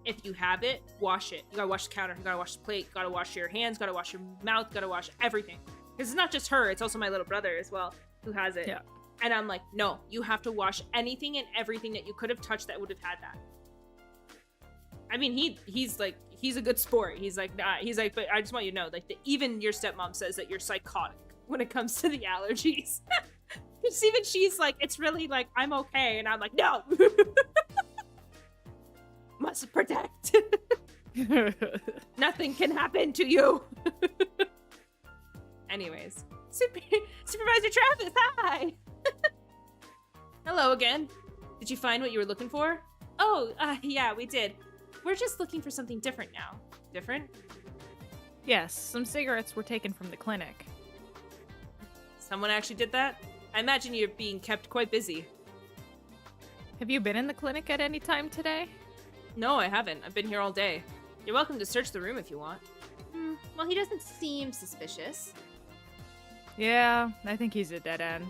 [SPEAKER 1] If you have it, wash it. You gotta wash the counter, you gotta wash the plate, you gotta wash your hands, gotta wash your mouth, gotta wash everything. Because it's not just her, it's also my little brother as well who has it.
[SPEAKER 2] Yeah.
[SPEAKER 1] And I'm like, no, you have to wash anything and everything that you could have touched that would have had that. I mean, he's a good sport. He's like, nah, he's like, but I just want you to know, like, even your stepmom says that you're psychotic when it comes to the allergies. Because even she's like, it's really like, I'm okay. And I'm like, no. Must protect. Nothing can happen to you. Anyways, Supervisor Travis, hi. Hello again. Did you find what you were looking for? Oh, yeah, we did. We're just looking for something different now. Different?
[SPEAKER 2] Yes, some cigarettes were taken from the clinic.
[SPEAKER 1] Someone actually did that? I imagine you're being kept quite busy.
[SPEAKER 2] Have you been in the clinic at any time today?
[SPEAKER 1] No, I haven't. I've been here all day. You're welcome to search the room if you want.
[SPEAKER 3] Well, he doesn't seem suspicious.
[SPEAKER 2] Yeah, I think he's a dead end.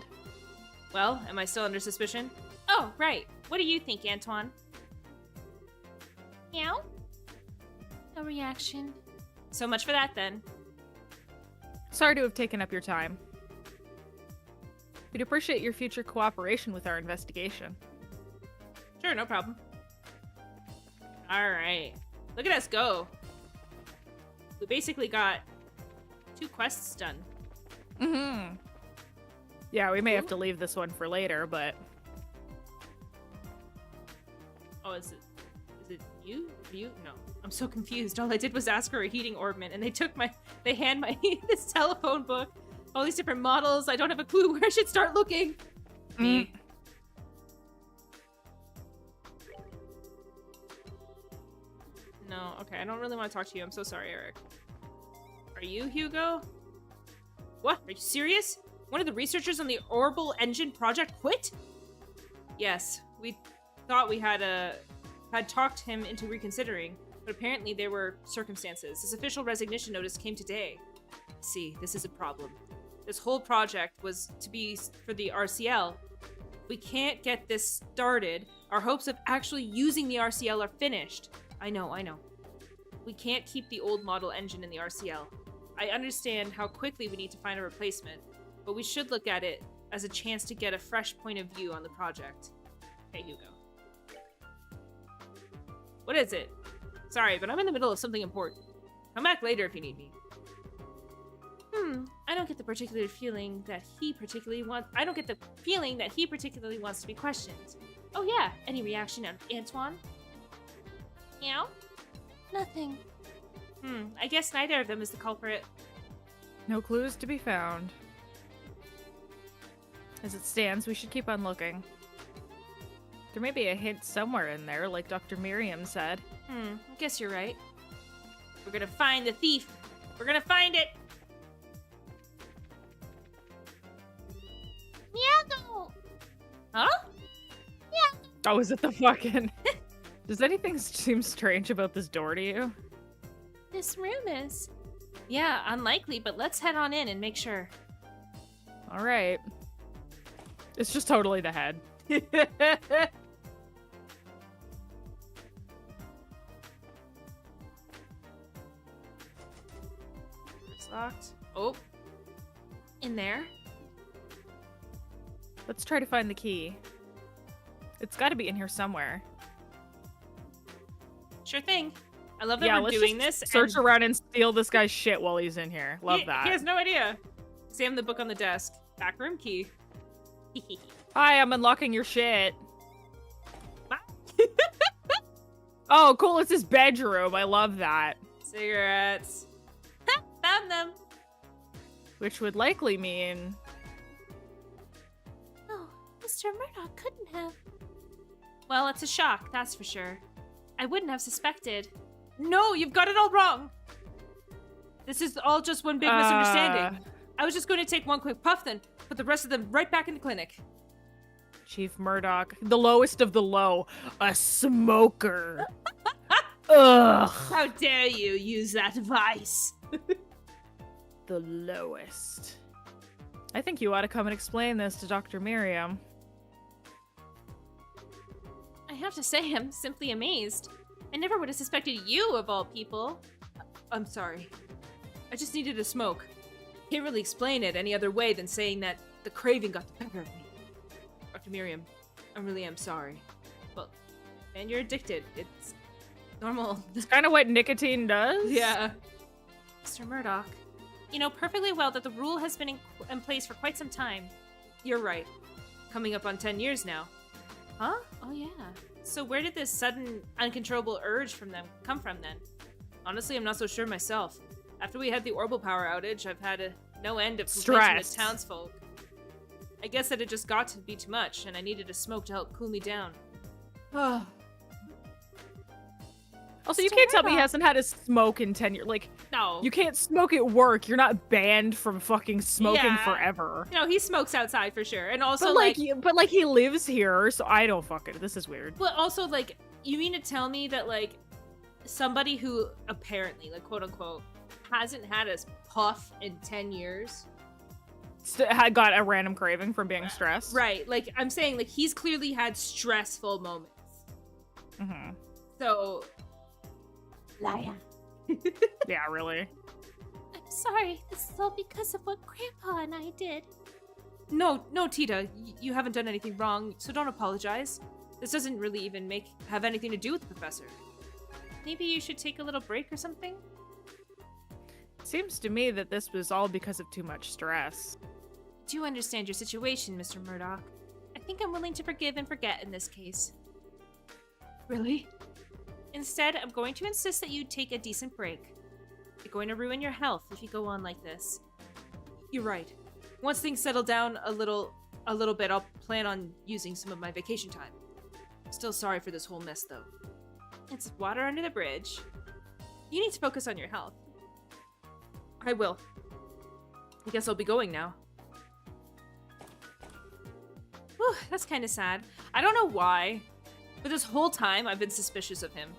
[SPEAKER 1] Well, am I still under suspicion?
[SPEAKER 3] Oh, right. What do you think, Antoine? Meow? No reaction.
[SPEAKER 1] So much for that, then.
[SPEAKER 2] Sorry to have taken up your time. We'd appreciate your future cooperation with our investigation.
[SPEAKER 1] Sure, no problem. Alright. Look at us go. We basically got 2 quests done.
[SPEAKER 2] Mm-hmm. Yeah, we may have to leave this one for later, but...
[SPEAKER 1] Oh, is it you? You? No. I'm so confused. All I did was ask for a heating orbment, and they hand my this telephone book. All these different models. I don't have a clue where I should start looking. Me. No, okay, I don't really want to talk to you. I'm so sorry, Eric. Are you Hugo? What? Are you serious? One of the researchers on the Orbital Engine project quit? Yes, we thought we had talked him into reconsidering, but apparently there were circumstances. His official resignation notice came today. See, this is a problem. This whole project was to be for the RCL. If we can't get this started, our hopes of actually using the RCL are finished. I know. We can't keep the old model engine in the RCL. I understand how quickly we need to find a replacement, but we should look at it as a chance to get a fresh point of view on the project. Hey, Hugo. What is it? Sorry, but I'm in the middle of something important. Come back later if you need me. I don't get the particular feeling that he particularly wants to be questioned. Oh yeah, any reaction on Antoine? Meow?
[SPEAKER 3] Nothing.
[SPEAKER 1] I guess neither of them is the culprit.
[SPEAKER 2] No clues to be found. As it stands, we should keep on looking. There may be a hint somewhere in there, like Dr. Miriam said.
[SPEAKER 1] I guess you're right. We're gonna find the thief. We're gonna find it.
[SPEAKER 3] Meow!
[SPEAKER 1] Huh?
[SPEAKER 2] Oh, is it the fucking... Does anything seem strange about this door to you?
[SPEAKER 3] This room is.
[SPEAKER 1] Yeah, unlikely, but let's head on in and make sure.
[SPEAKER 2] All right. It's just totally the head.
[SPEAKER 1] It's locked. Oh. In there.
[SPEAKER 2] Let's try to find the key. It's got to be in here somewhere.
[SPEAKER 1] Sure thing. I love that
[SPEAKER 2] Yeah,
[SPEAKER 1] we're
[SPEAKER 2] let's
[SPEAKER 1] doing
[SPEAKER 2] just
[SPEAKER 1] this.
[SPEAKER 2] search around and steal this guy's shit while he's in here. Love that.
[SPEAKER 1] He has no idea. Examine the book on the desk. Backroom key.
[SPEAKER 2] Hi, I'm unlocking your shit. Oh, cool. It's his bedroom. I love that.
[SPEAKER 1] Cigarettes. Ha! Found them.
[SPEAKER 2] Which would likely mean...
[SPEAKER 3] Oh, Mr. Murdoch couldn't have.
[SPEAKER 1] Well, it's a shock, that's for sure. I wouldn't have suspected. No, you've got it all wrong. This is all just one big misunderstanding. I was just going to take one quick puff, then put the rest of them right back in the clinic.
[SPEAKER 2] Chief Murdoch, the lowest of the low, a smoker. Ugh.
[SPEAKER 1] How dare you use that device?
[SPEAKER 2] The lowest. I think you ought to come and explain this to Dr. Miriam.
[SPEAKER 1] I have to say, I'm simply amazed. I never would have suspected you, of all people. I'm sorry. I just needed a smoke. Can't really explain it any other way than saying that the craving got the better of me. Dr. Miriam, I really am sorry. Well, and you're addicted. It's normal.
[SPEAKER 2] It's kind of what nicotine does.
[SPEAKER 1] Yeah. Mr. Murdoch, you know perfectly well that the rule has been in place for quite some time. You're right. Coming up on 10 years now. Huh? Oh, yeah. So where did this sudden, uncontrollable urge come from then? Honestly, I'm not so sure myself. After we had the orbital power outage, I've had no end of complaints from the townsfolk. I guess that it just got to be too much, and I needed a smoke to help cool me down. Oh.
[SPEAKER 2] Also, you can't tell me he hasn't had a smoke in 10 years. Like,
[SPEAKER 1] No.
[SPEAKER 2] you can't smoke at work. You're not banned from fucking smoking
[SPEAKER 1] Yeah.
[SPEAKER 2] forever.
[SPEAKER 1] You know, he smokes outside for sure. And also,
[SPEAKER 2] But like he lives here, so I don't fucking. This is weird.
[SPEAKER 1] But also, like, you mean to tell me that, like, somebody who apparently, like, quote unquote, hasn't had a puff in 10 years?
[SPEAKER 2] Had got a random craving from being stressed.
[SPEAKER 1] Right. Like, I'm saying, like, he's clearly had stressful moments.
[SPEAKER 2] Mm-hmm.
[SPEAKER 1] So.
[SPEAKER 3] Liar.
[SPEAKER 2] Yeah, really.
[SPEAKER 3] I'm sorry. This is all because of what Grandpa and I did.
[SPEAKER 1] No, Tita. You haven't done anything wrong, so don't apologize. This doesn't really even have anything to do with the professor. Maybe you should take a little break or something?
[SPEAKER 2] Seems to me that this was all because of too much stress.
[SPEAKER 1] I do understand your situation, Mr. Murdoch. I think I'm willing to forgive and forget in this case. Really? Instead, I'm going to insist that you take a decent break. You're going to ruin your health if you go on like this. You're right. Once things settle down a little bit, I'll plan on using some of my vacation time. I'm still sorry for this whole mess, though. It's water under the bridge. You need to focus on your health. I will. I guess I'll be going now. Whew, that's kind of sad. I don't know why, but this whole time I've been suspicious of him.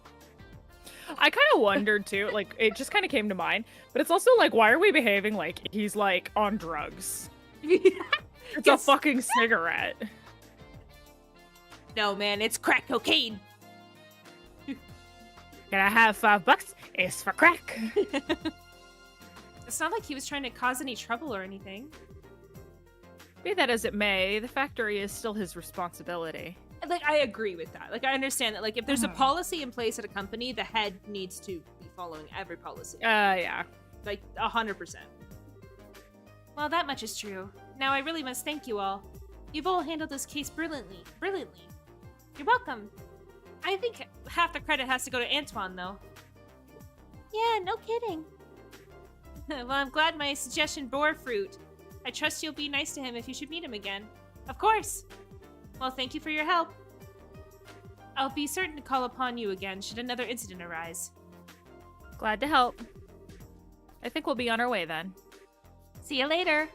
[SPEAKER 2] I kind of wondered too, like, it just kind of came to mind, but it's also like, why are we behaving like he's like on drugs? It's a fucking cigarette.
[SPEAKER 1] No, man, it's crack cocaine.
[SPEAKER 2] Can I have $5? It's for crack.
[SPEAKER 1] It's not like he was trying to cause any trouble or anything.
[SPEAKER 2] Be that as it may, the factory is still his responsibility.
[SPEAKER 1] Like, I agree with that. Like, I understand that, like, if there's a policy in place at a company, the head needs to be following every policy.
[SPEAKER 2] Yeah.
[SPEAKER 1] Like, 100%. Well, that much is true. Now I really must thank you all. You've all handled this case brilliantly. You're welcome. I think half the credit has to go to Antoine, though.
[SPEAKER 3] Yeah, no kidding.
[SPEAKER 1] Well, I'm glad my suggestion bore fruit. I trust you'll be nice to him if you should meet him again. Of course! Well, thank you for your help. I'll be certain to call upon you again should another incident arise.
[SPEAKER 2] Glad to help. I think we'll be on our way then.
[SPEAKER 3] See you later.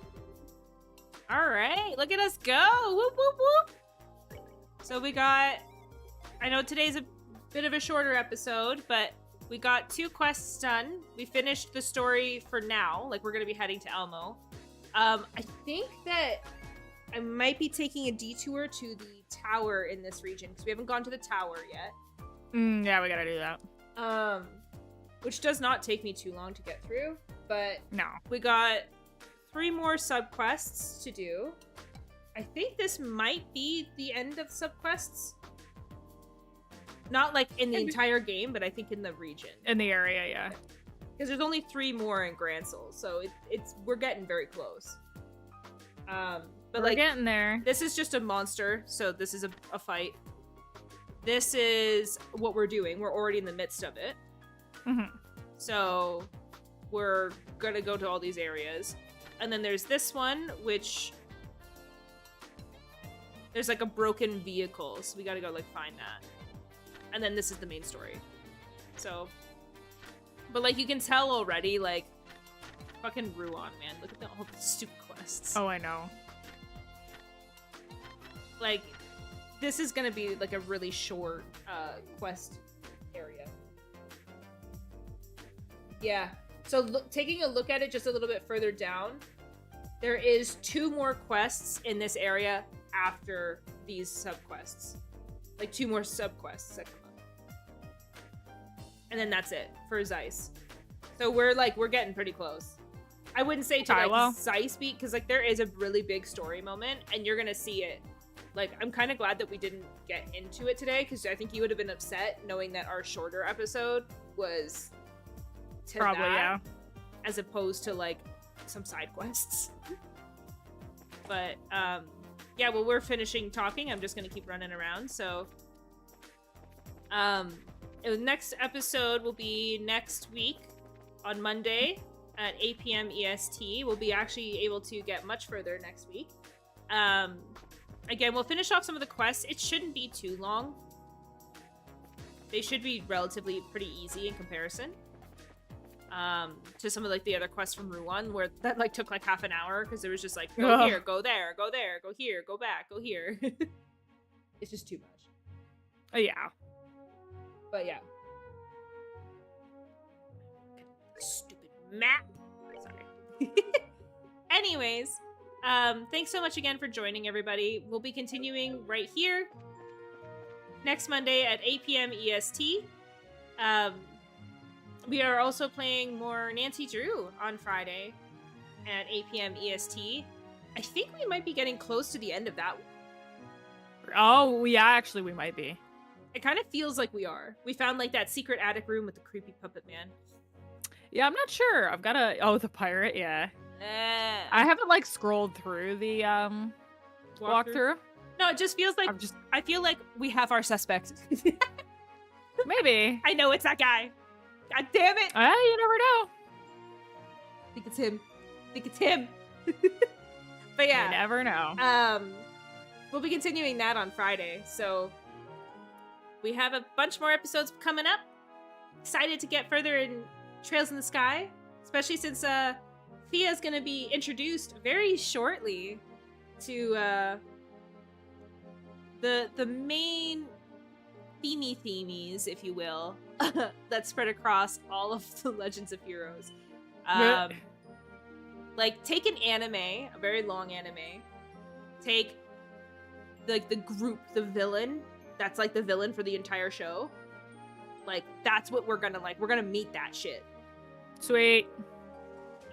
[SPEAKER 1] Alright, look at us go! Whoop, whoop, whoop! So we got... I know today's a bit of a shorter episode, but we got 2 quests done. We finished the story for now. Like, we're gonna be heading to Elmo. I think that I might be taking a detour to the tower in this region because we haven't gone to the tower yet.
[SPEAKER 2] Yeah, we gotta do that.
[SPEAKER 1] Which does not take me too long to get through, but
[SPEAKER 2] No.
[SPEAKER 1] we got 3 more subquests to do. I think this might be the end of subquests. Not like in the entire game, but I think in the region.
[SPEAKER 2] In the area, yeah.
[SPEAKER 1] Because there's only 3 more in Gransel, so we're getting very close. But
[SPEAKER 2] We're
[SPEAKER 1] like
[SPEAKER 2] getting there.
[SPEAKER 1] this is just a monster, so this is a fight. This is what we're doing. We're already in the midst of it.
[SPEAKER 2] Mm-hmm.
[SPEAKER 1] So we're gonna go to all these areas. And then there's this one, which there's like a broken vehicle, so we gotta go like find that. And then this is the main story. So, but like you can tell already, like fucking Ruan, man. Look at all the stupid quests.
[SPEAKER 2] Oh, I know.
[SPEAKER 1] Like this is gonna be like a really short quest area. Yeah. So taking a look at it just a little bit further down, there is 2 more quests in this area after these subquests. Like 2 more subquests that come up. And then that's it for Zeiss. So we're getting pretty close. I wouldn't say to like Zeiss beat, because like there is a really big story moment and you're gonna see it. Like I'm kind of glad that we didn't get into it today, because I think you would have been upset knowing that our shorter episode was to
[SPEAKER 2] Probably,
[SPEAKER 1] that,
[SPEAKER 2] yeah.
[SPEAKER 1] as opposed to like some side quests. But yeah, well, we're finishing talking. I'm just gonna keep running around. So the next episode will be next week on Monday at 8 p.m. EST. We'll be actually able to get much further next week. Again, we'll finish off some of the quests. It shouldn't be too long. They should be relatively pretty easy in comparison to some of like the other quests from Ruan, where that like took like half an hour because it was just like go here, go there, go there, go here, go back, go here. It's just too much.
[SPEAKER 2] Yeah.
[SPEAKER 1] But yeah. Stupid map. Sorry. Anyways, thanks so much again for joining, everybody. We'll be continuing right here next Monday at 8 p.m. EST. We are also playing more Nancy Drew on Friday at 8 p.m. EST. I think we might be getting close to the end of that one.
[SPEAKER 2] Oh, yeah, actually, we might be.
[SPEAKER 1] It kind of feels like we are. We found like that secret attic room with the creepy puppet man.
[SPEAKER 2] Yeah, I'm not sure. I've got to... Oh, the pirate, yeah. I haven't, like, scrolled through the walkthrough.
[SPEAKER 1] No, it just feels like... I feel like we have our suspect.
[SPEAKER 2] Maybe.
[SPEAKER 1] I know it's that guy. God damn it.
[SPEAKER 2] You never know.
[SPEAKER 1] I think it's him. I think it's him. But yeah.
[SPEAKER 2] You never know.
[SPEAKER 1] We'll be continuing that on Friday, so we have a bunch more episodes coming up. Excited to get further in Trails in the Sky, especially since Fia's gonna be introduced very shortly to the main themies, if you will, that spread across all of the Legends of Heroes. Like, take an anime, a very long anime, take like the group, the villain, that's like the villain for the entire show. Like, that's what we're gonna meet that shit.
[SPEAKER 2] Sweet.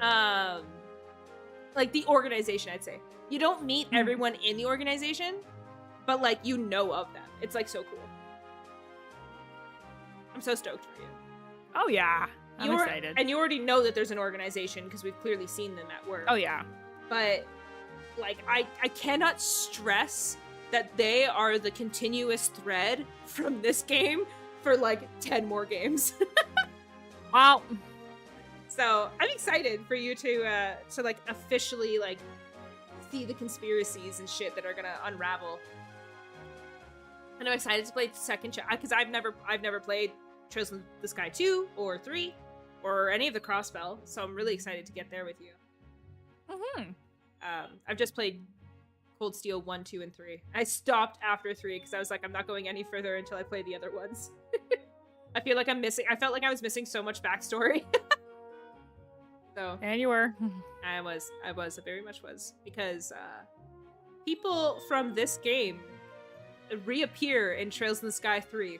[SPEAKER 1] Like the organization, I'd say. You don't meet everyone in the organization, but like you know of them. It's like so cool. I'm so stoked for you.
[SPEAKER 2] Oh yeah, I'm excited.
[SPEAKER 1] And you already know that there's an organization because we've clearly seen them at work.
[SPEAKER 2] Oh yeah.
[SPEAKER 1] But like I cannot stress that they are the continuous thread from this game for like 10 more games.
[SPEAKER 2] Wow.
[SPEAKER 1] So I'm excited for you to like officially like see the conspiracies and shit that are gonna unravel. And I'm excited to play the second because I've never played Trails in the Sky 2 or 3 or any of the Crossbell, so I'm really excited to get there with you.
[SPEAKER 2] Mm-hmm.
[SPEAKER 1] I've just played Cold Steel 1, 2, and 3. I stopped after 3 because I was like, I'm not going any further until I play the other ones. I felt like I was missing so much backstory. So
[SPEAKER 2] And you were.
[SPEAKER 1] I very much was. Because people from this game reappear in Trails in the Sky 3.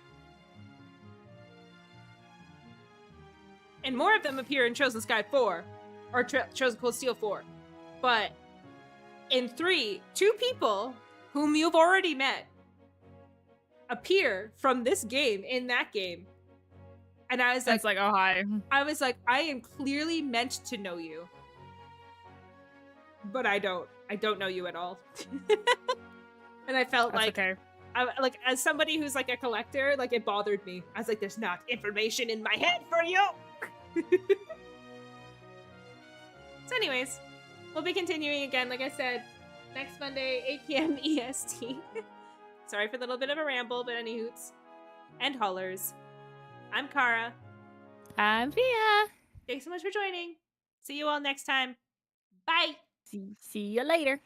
[SPEAKER 1] And more of them appear in Trails in the Sky 4. Or Trails in Cold Steel 4. But in 3, 2 people whom you've already met appear from this game in that game. And I was like,
[SPEAKER 2] It's like, oh, hi.
[SPEAKER 1] I was like, I am clearly meant to know you. But I don't know you at all. And I felt
[SPEAKER 2] That's
[SPEAKER 1] like,
[SPEAKER 2] okay.
[SPEAKER 1] like as somebody who's like a collector, like it bothered me. I was like, there's not information in my head for you. So anyways, we'll be continuing again, like I said, next Monday, 8 p.m. EST. Sorry for a little bit of a ramble, but any hoots and hollers. I'm Kara.
[SPEAKER 2] I'm Via.
[SPEAKER 1] Thanks so much for joining. See you all next time. Bye.
[SPEAKER 2] See you later.